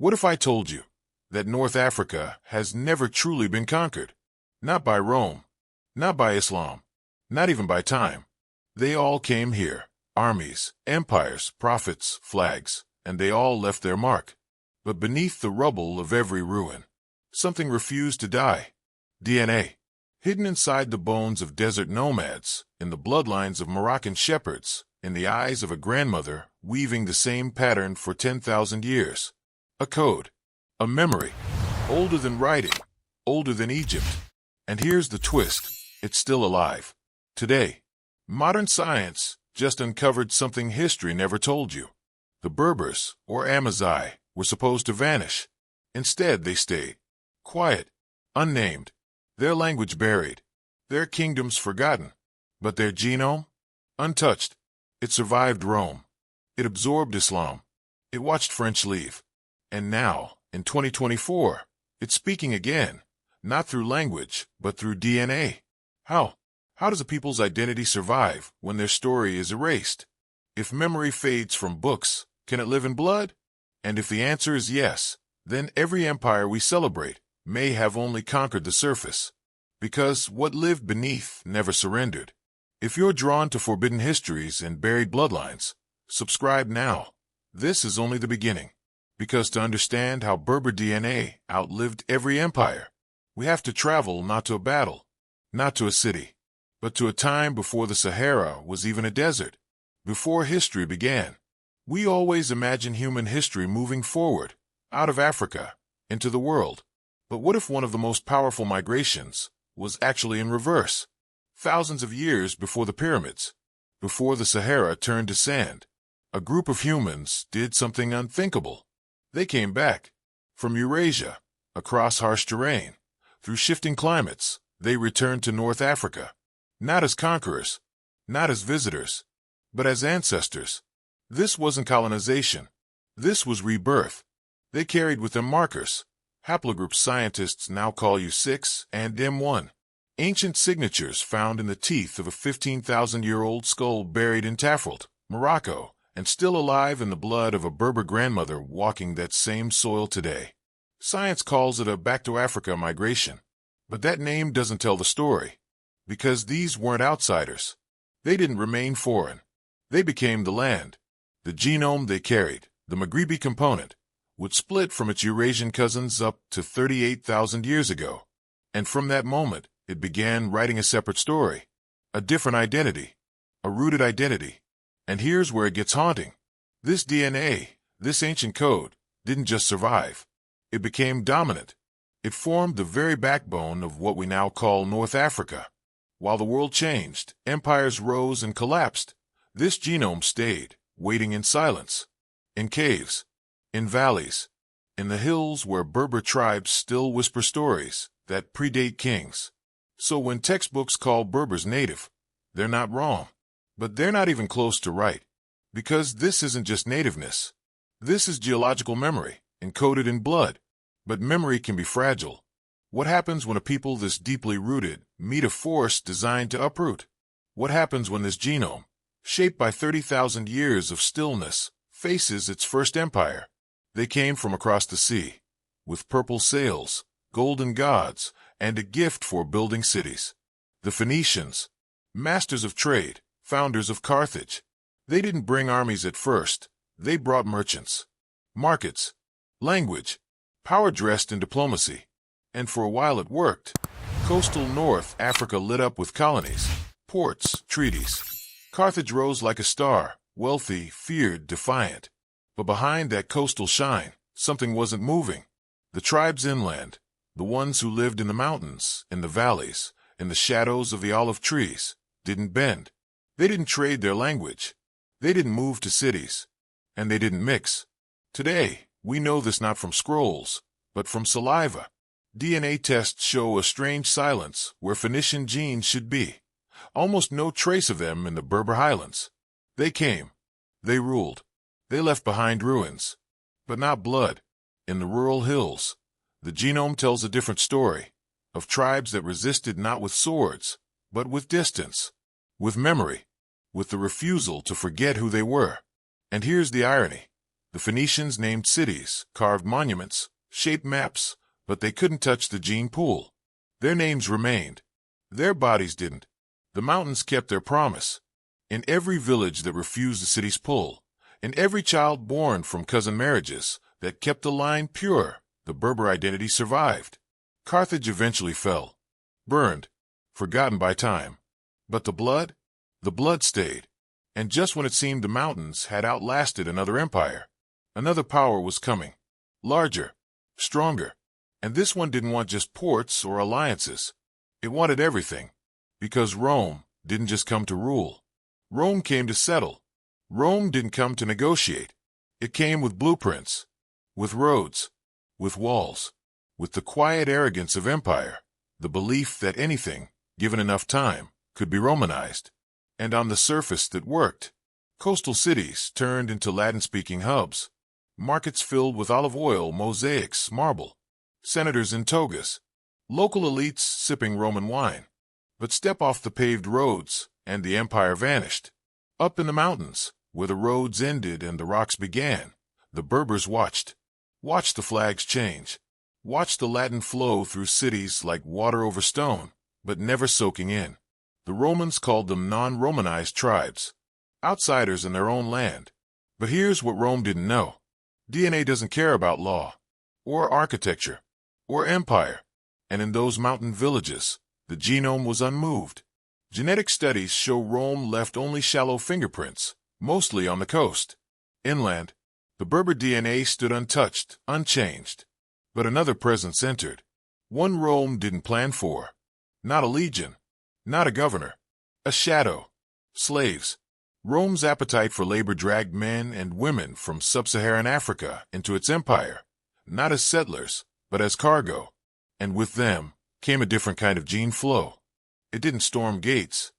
What if I told you that North Africa has never truly been conquered? Not by Rome, not by Islam, not even by time. They all came here, armies, empires, prophets, flags, and they all left their mark. But beneath the rubble of every ruin, something refused to die. DNA. Hidden inside the bones of desert nomads, in the bloodlines of Moroccan shepherds, in the eyes of a grandmother weaving the same pattern for 10,000 years. A code. A memory. Older than writing. Older than Egypt. And here's the twist. It's still alive. Today, modern science just uncovered something history never told you. The Berbers, or Amazigh, were supposed to vanish. Instead, they stayed. Quiet. Unnamed. Their language buried. Their kingdoms forgotten. But their genome? Untouched. It survived Rome. It absorbed Islam. It watched French leave. And now, in 2024, it's speaking again, not through language, but through DNA. How? How does a people's identity survive when their story is erased? If memory fades from books, can it live in blood? And if the answer is yes, then every empire we celebrate may have only conquered the surface. Because what lived beneath never surrendered. If you're drawn to forbidden histories and buried bloodlines, subscribe now. This is only the beginning. Because to understand how Berber DNA outlived every empire, we have to travel not to a battle, not to a city, but to a time before the Sahara was even a desert, before history began. We always imagine human history moving forward, out of Africa, into the world. But what if one of the most powerful migrations was actually in reverse? Thousands of years before the pyramids, before the Sahara turned to sand, a group of humans did something unthinkable. They came back. From Eurasia, across harsh terrain, through shifting climates, they returned to North Africa. Not as conquerors, not as visitors, but as ancestors. This wasn't colonization. This was rebirth. They carried with them markers. Haplogroup scientists now call U6 and M1. Ancient signatures found in the teeth of a 15,000-year-old skull buried in Tafrilt, Morocco, and still alive in the blood of a Berber grandmother walking that same soil today. Science calls it a back-to-Africa migration. But that name doesn't tell the story. Because these weren't outsiders. They didn't remain foreign. They became the land. The genome they carried, the Maghribi component, would split from its Eurasian cousins up to 38,000 years ago. And from that moment, it began writing a separate story. A different identity. A rooted identity. And here's where it gets haunting. This DNA, this ancient code, didn't just survive. It became dominant. It formed the very backbone of what we now call North Africa. While the world changed, empires rose and collapsed, this genome stayed, waiting in silence. In caves, in valleys, in the hills where Berber tribes still whisper stories that predate kings. So when textbooks call Berbers native, they're not wrong. But they're not even close to right. Because this isn't just nativeness. This is geological memory, encoded in blood. But memory can be fragile. What happens when a people this deeply rooted meet a force designed to uproot? What happens when this genome, shaped by 30,000 years of stillness, faces its first empire? They came from across the sea, with purple sails, golden gods, and a gift for building cities. The Phoenicians, masters of trade, founders of Carthage. They didn't bring armies at first. They brought merchants, markets, language, power dressed in diplomacy. And for a while it worked. Coastal North Africa lit up with colonies, ports, treaties. Carthage rose like a star, wealthy, feared, defiant. But behind that coastal shine, something wasn't moving. The tribes inland, the ones who lived in the mountains, in the valleys, in the shadows of the olive trees, didn't bend. They didn't trade their language. They didn't move to cities. And they didn't mix. Today, we know this not from scrolls, but from saliva. DNA tests show a strange silence where Phoenician genes should be. Almost no trace of them in the Berber highlands. They came. They ruled. They left behind ruins. But not blood. In the rural hills, the genome tells a different story. Of tribes that resisted not with swords, but with distance. With memory. With the refusal to forget who they were. And here's the irony. The Phoenicians named cities, carved monuments, shaped maps, but they couldn't touch the gene pool. Their names remained. Their bodies didn't. The mountains kept their promise. In every village that refused the city's pull, in every child born from cousin marriages that kept the line pure, the Berber identity survived. Carthage eventually fell, burned, forgotten by time. But the blood stayed. And just when it seemed the mountains had outlasted another empire, another power was coming. Larger, stronger. And this one didn't want just ports or alliances. It wanted everything. Because Rome didn't just come to rule. Rome came to settle. Rome didn't come to negotiate. It came with blueprints, with roads, with walls, with the quiet arrogance of empire, the belief that anything, given enough time, could be Romanized. And on the surface that worked. Coastal cities turned into Latin-speaking hubs. Markets filled with olive oil, mosaics, marble. Senators in togas. Local elites sipping Roman wine. But step off the paved roads, and the empire vanished. Up in the mountains, where the roads ended and the rocks began, the Berbers watched. Watched the flags change. Watched the Latin flow through cities like water over stone, but never soaking in. The Romans called them non-Romanized tribes, outsiders in their own land. But here's what Rome didn't know. DNA doesn't care about law, or architecture, or empire. And in those mountain villages, the genome was unmoved. Genetic studies show Rome left only shallow fingerprints, mostly on the coast. Inland, the Berber DNA stood untouched, unchanged. But another presence entered. One Rome didn't plan for. Not a legion. Not a governor. A shadow. Slaves. Rome's appetite for labor dragged men and women from sub-Saharan Africa into its empire, not as settlers, but as cargo. And with them came a different kind of gene flow. It didn't storm gates.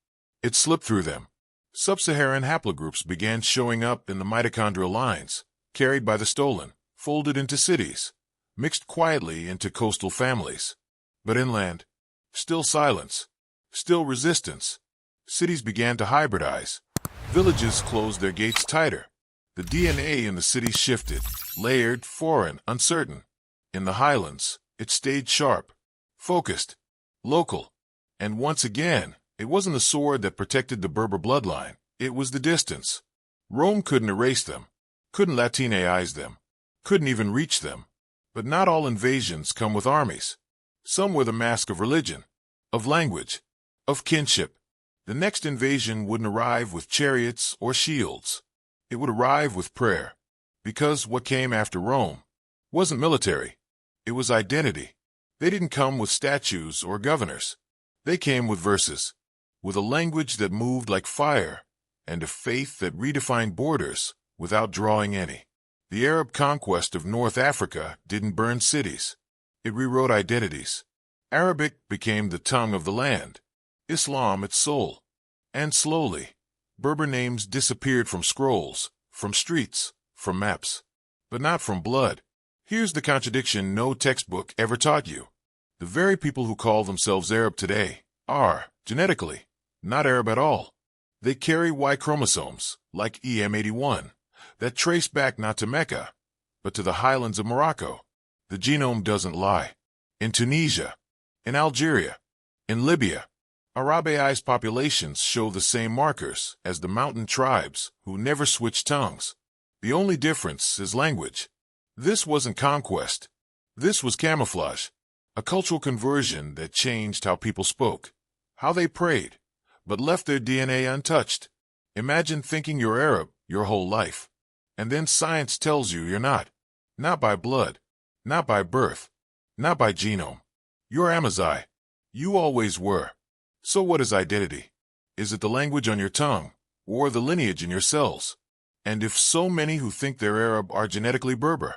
It slipped through them. Sub-Saharan haplogroups began showing up in the mitochondrial lines, carried by the stolen, folded into cities, mixed quietly into coastal families. But inland, still silence. Still resistance. Cities began to hybridize. Villages closed their gates tighter. The DNA in the cities shifted, layered, foreign, uncertain. In the highlands, it stayed sharp, focused, local. And once again, it wasn't the sword that protected the Berber bloodline. It was the distance. Rome couldn't erase them, couldn't Latinaize them, couldn't even reach them. But not all invasions come with armies. Some wear the mask of religion, of language, of kinship. The next invasion wouldn't arrive with chariots or shields. It would arrive with prayer. Because what came after Rome wasn't military. It was identity. They didn't come with statues or governors. They came with verses, with a language that moved like fire, and a faith that redefined borders without drawing any. The Arab conquest of North Africa didn't burn cities. It rewrote identities. Arabic became the tongue of the land. Islam its soul. And slowly, Berber names disappeared from scrolls, from streets, from maps. But not from blood. Here's the contradiction no textbook ever taught you. The very people who call themselves Arab today are, genetically, not Arab at all. They carry Y chromosomes, like EM81, that trace back not to Mecca, but to the highlands of Morocco. The genome doesn't lie. In Tunisia, in Algeria, in Libya, Arabiaized populations show the same markers as the mountain tribes who never switch tongues. The only difference is language. This wasn't conquest. This was camouflage. A cultural conversion that changed how people spoke, how they prayed, but left their DNA untouched. Imagine thinking you're Arab your whole life, and then science tells you you're not. Not by blood, not by birth, not by genome. You're Amazigh. You always were. So what is identity? Is it the language on your tongue, or the lineage in your cells? And if so many who think they're Arab are genetically Berber,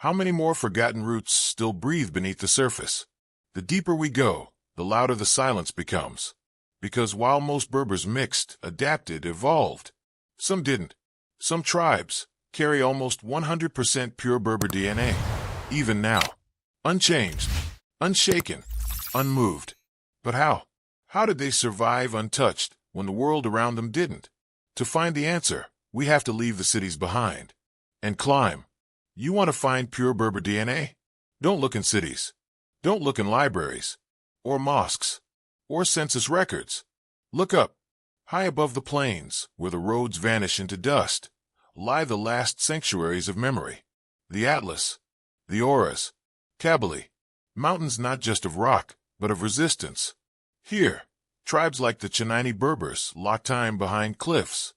how many more forgotten roots still breathe beneath the surface? The deeper we go, the louder the silence becomes. Because while most Berbers mixed, adapted, evolved, some didn't. Some tribes carry almost 100% pure Berber DNA, even now. Unchanged, unshaken, unmoved. But how? How did they survive untouched when the world around them didn't? To find the answer, we have to leave the cities behind. and climb. You want to find pure Berber DNA? Don't look in cities. Don't look in libraries, or mosques, or census records. Look up. High above the plains, where the roads vanish into dust, lie the last sanctuaries of memory. The Atlas, the Auras, Kabylie, mountains not just of rock, but of resistance. Here, tribes like the Chinani Berbers locked time behind cliffs,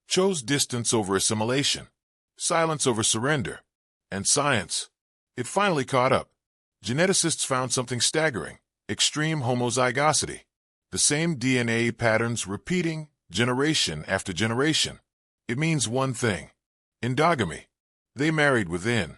chose distance over assimilation, silence over surrender, and science. It finally caught up. Geneticists found something staggering: extreme homozygosity. The same DNA patterns repeating generation after generation. It means one thing: endogamy. They married within,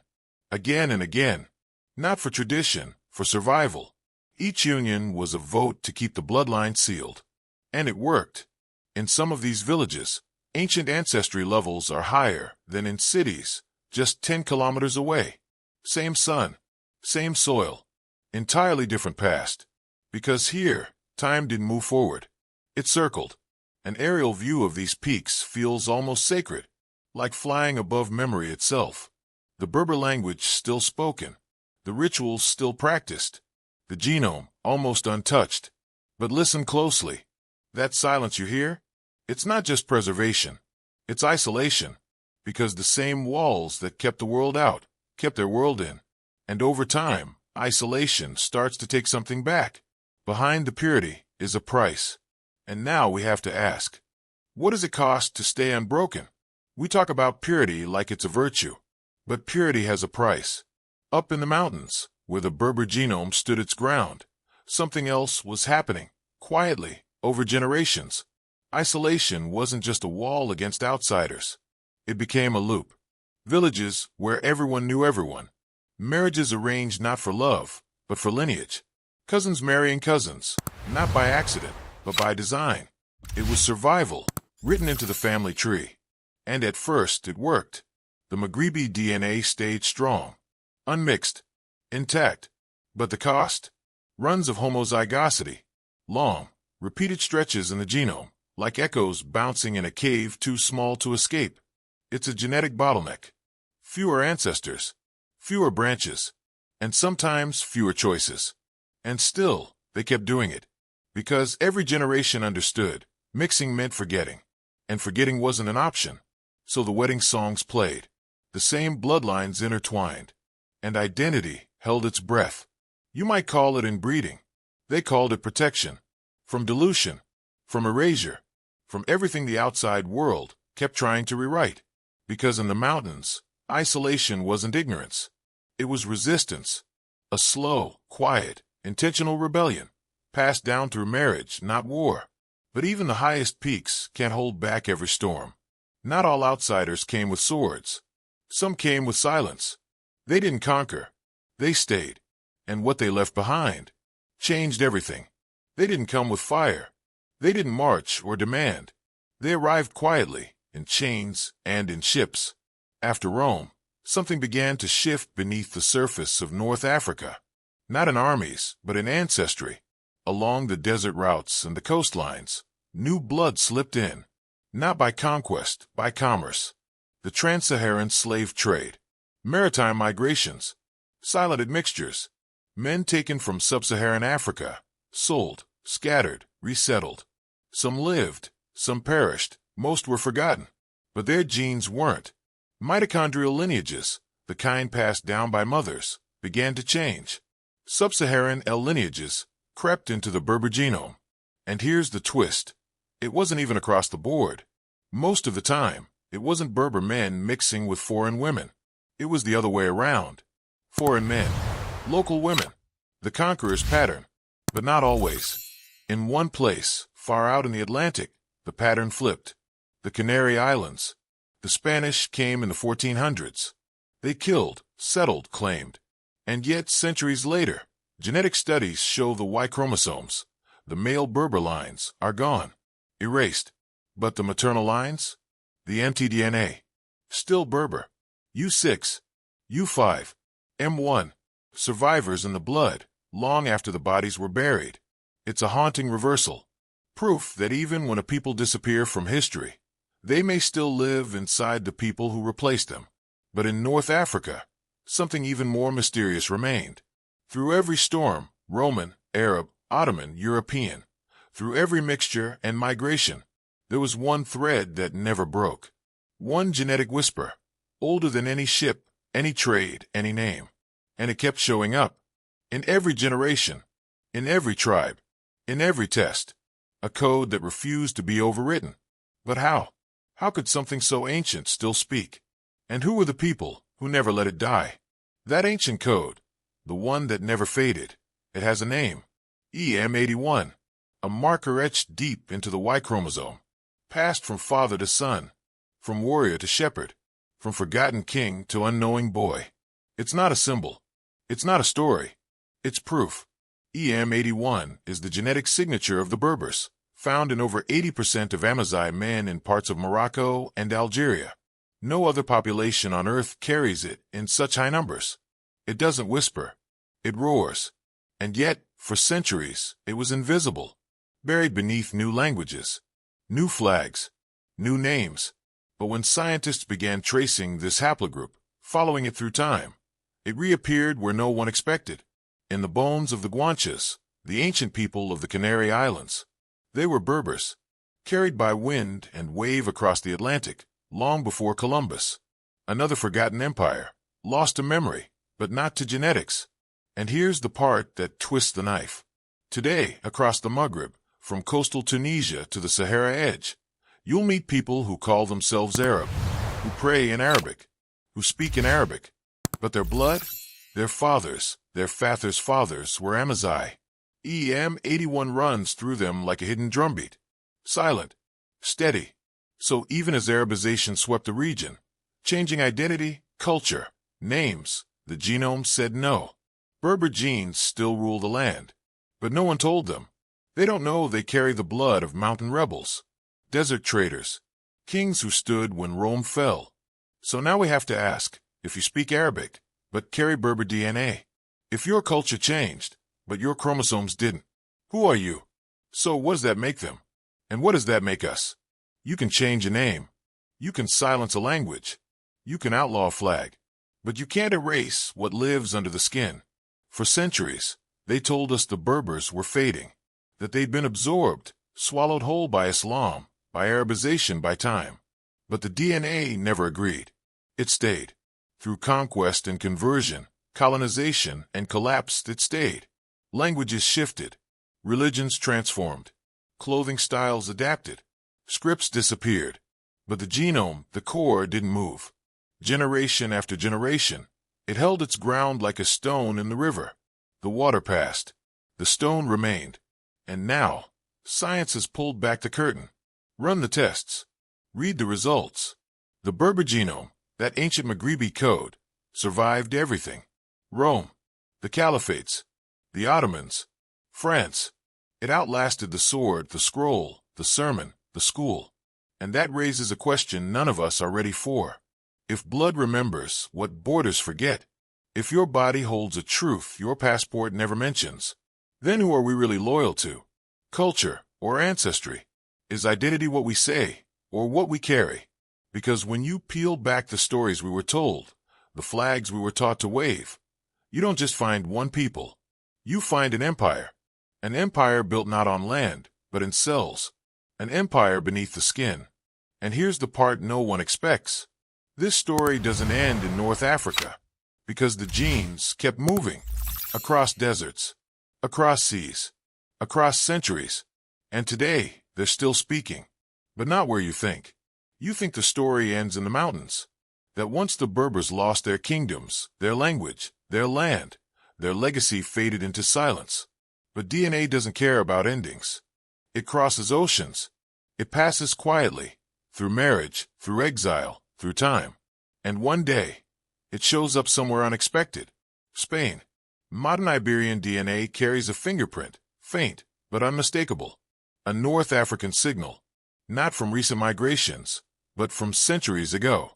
again and again, not for tradition, for survival. Each union was a vote to keep the bloodline sealed. And it worked. In some of these villages, ancient ancestry levels are higher than in cities just 10 kilometers away. Same sun, same soil, entirely different past. Because here, time didn't move forward. It circled. An aerial view of these peaks feels almost sacred, like flying above memory itself. The Berber language still spoken, the rituals still practiced, the genome almost untouched. But listen closely. That silence you hear? It's not just preservation. It's isolation. Because the same walls that kept the world out, kept their world in. And over time, isolation starts to take something back. Behind the purity is a price. And now we have to ask, what does it cost to stay unbroken? We talk about purity like it's a virtue. But purity has a price. Up in the mountains, where the Berber genome stood its ground, something else was happening, quietly, over generations. Isolation wasn't just a wall against outsiders. It became a loop. Villages where everyone knew everyone. Marriages arranged not for love, but for lineage. Cousins marrying cousins, not by accident, but by design. It was survival, written into the family tree. And at first it worked. The Maghrebi DNA stayed strong, unmixed, intact. But the cost? Runs of homozygosity. Long, repeated stretches in the genome, like echoes bouncing in a cave too small to escape. It's a genetic bottleneck. Fewer ancestors, fewer branches, and sometimes fewer choices. And still, they kept doing it. Because every generation understood, mixing meant forgetting. And forgetting wasn't an option. So the wedding songs played. The same bloodlines intertwined. And identity held its breath. You might call it inbreeding. They called it protection. From dilution. From erasure. From everything the outside world kept trying to rewrite. Because in the mountains, isolation wasn't ignorance. It was resistance. A slow, quiet, intentional rebellion. Passed down through marriage, not war. But even the highest peaks can't hold back every storm. Not all outsiders came with swords. Some came with silence. They didn't conquer. They stayed. And what they left behind changed everything. They didn't come with fire. They didn't march or demand. They arrived quietly, in chains and in ships. After Rome, something began to shift beneath the surface of North Africa. Not in armies, but in ancestry. Along the desert routes and the coastlines, new blood slipped in. Not by conquest, by commerce. The trans-Saharan slave trade. Maritime migrations. Silent admixtures. Men taken from sub-Saharan Africa. Sold, scattered, resettled. Some lived, some perished, most were forgotten. But their genes weren't. Mitochondrial lineages, the kind passed down by mothers, began to change. Sub-Saharan L lineages crept into the Berber genome. And here's the twist. It wasn't even across the board. Most of the time, it wasn't Berber men mixing with foreign women. It was the other way around. Foreign men, local women. The conqueror's pattern. But not always. In one place, far out in the Atlantic, the pattern flipped. The Canary Islands. The Spanish came in the 1400s. They killed, settled, claimed. And yet, centuries later, genetic studies show the Y chromosomes, the male Berber lines, are gone, erased. But the maternal lines? The mtDNA. Still Berber. U6, U5, M1. Survivors in the blood, long after the bodies were buried. It's a haunting reversal. Proof that even when a people disappear from history, they may still live inside the people who replaced them. But in North Africa, something even more mysterious remained. Through every storm, Roman, Arab, Ottoman, European, through every mixture and migration, there was one thread that never broke. One genetic whisper, older than any ship, any trade, any name. And it kept showing up. In every generation, in every tribe, in every test. A code that refused to be overwritten. But how? How could something so ancient still speak? And who were the people who never let it die? That ancient code, the one that never faded, it has a name. EM81, a marker etched deep into the Y chromosome, passed from father to son, from warrior to shepherd, from forgotten king to unknowing boy. It's not a symbol. It's not a story. It's proof. EM81 is the genetic signature of the Berbers, found in over 80% of Amazigh men in parts of Morocco and Algeria. No other population on Earth carries it in such high numbers. It doesn't whisper. It roars. And yet, for centuries, it was invisible, buried beneath new languages, new flags, new names. But when scientists began tracing this haplogroup, following it through time, it reappeared where no one expected, in the bones of the Guanches, the ancient people of the Canary Islands. They were Berbers, carried by wind and wave across the Atlantic, long before Columbus. Another forgotten empire, lost to memory, but not to genetics. And here's the part that twists the knife. Today, across the Maghreb, from coastal Tunisia to the Sahara edge, you'll meet people who call themselves Arab, who pray in Arabic, who speak in Arabic, but their blood, their fathers, their fathers' were Amazigh. EM81 runs through them like a hidden drumbeat, silent, steady. So even as Arabization swept the region, changing identity, culture, names, the genome said no. Berber genes still rule the land, but no one told them. They don't know they carry the blood of mountain rebels, desert traders, kings who stood when Rome fell. So now we have to ask, if you speak Arabic, but carry Berber DNA, if your culture changed, but your chromosomes didn't, who are you? So what does that make them? And what does that make us? You can change a name. You can silence a language. You can outlaw a flag. But you can't erase what lives under the skin. For centuries, they told us the Berbers were fading, that they'd been absorbed, swallowed whole by Islam, by Arabization, by time. But the DNA never agreed. It stayed. Through conquest and conversion, colonization and collapse, it stayed. Languages shifted. Religions transformed. Clothing styles adapted. Scripts disappeared. But the genome, the core, didn't move. Generation after generation, it held its ground like a stone in the river. The water passed. The stone remained. And now, science has pulled back the curtain. Run the tests. Read the results. The Berber genome, that ancient Maghrebi code, survived everything. Rome, the caliphates, the Ottomans, France. It outlasted the sword, the scroll, the sermon, the school. And that raises a question none of us are ready for. If blood remembers what borders forget, if your body holds a truth your passport never mentions, then who are we really loyal to? Culture or ancestry? Is identity what we say or what we carry? Because when you peel back the stories we were told, the flags we were taught to wave, you don't just find one people. You find an empire built not on land, but in cells, an empire beneath the skin. And here's the part no one expects. This story doesn't end in North Africa, because the genes kept moving, across deserts, across seas, across centuries, and today they're still speaking, but not where you think. You think the story ends in the mountains, that once the Berbers lost their kingdoms, their language, their land, their legacy faded into silence. But DNA doesn't care about endings. It crosses oceans. It passes quietly, through marriage, through exile, through time. And one day, it shows up somewhere unexpected. Spain. Modern Iberian DNA carries a fingerprint, faint but unmistakable. A North African signal, not from recent migrations, but from centuries ago.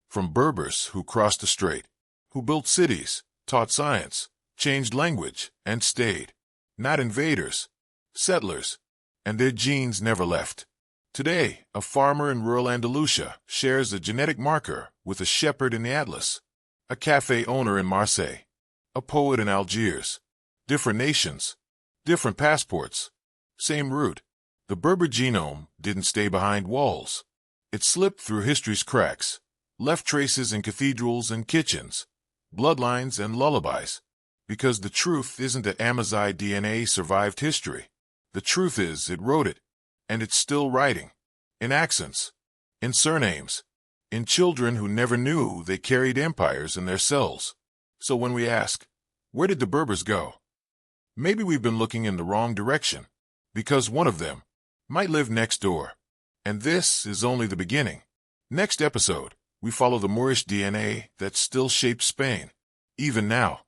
From Berbers who crossed the strait, who built cities, taught science, changed language, and stayed. Not invaders, settlers. And their genes never left. Today, a farmer in rural Andalusia shares a genetic marker with a shepherd in the Atlas, a cafe owner in Marseille, a poet in Algiers. Different nations, different passports, same root. The Berber genome didn't stay behind walls. It slipped through history's cracks, left traces in cathedrals and kitchens, bloodlines and lullabies. Because the truth isn't that Amazigh DNA survived history. The truth is it wrote it, and it's still writing. In accents, in surnames, in children who never knew they carried empires in their cells. So when we ask, where did the Berbers go? Maybe we've been looking in the wrong direction, because one of them might live next door. And this is only the beginning. Next episode, we follow the Moorish DNA that still shapes Spain, even now.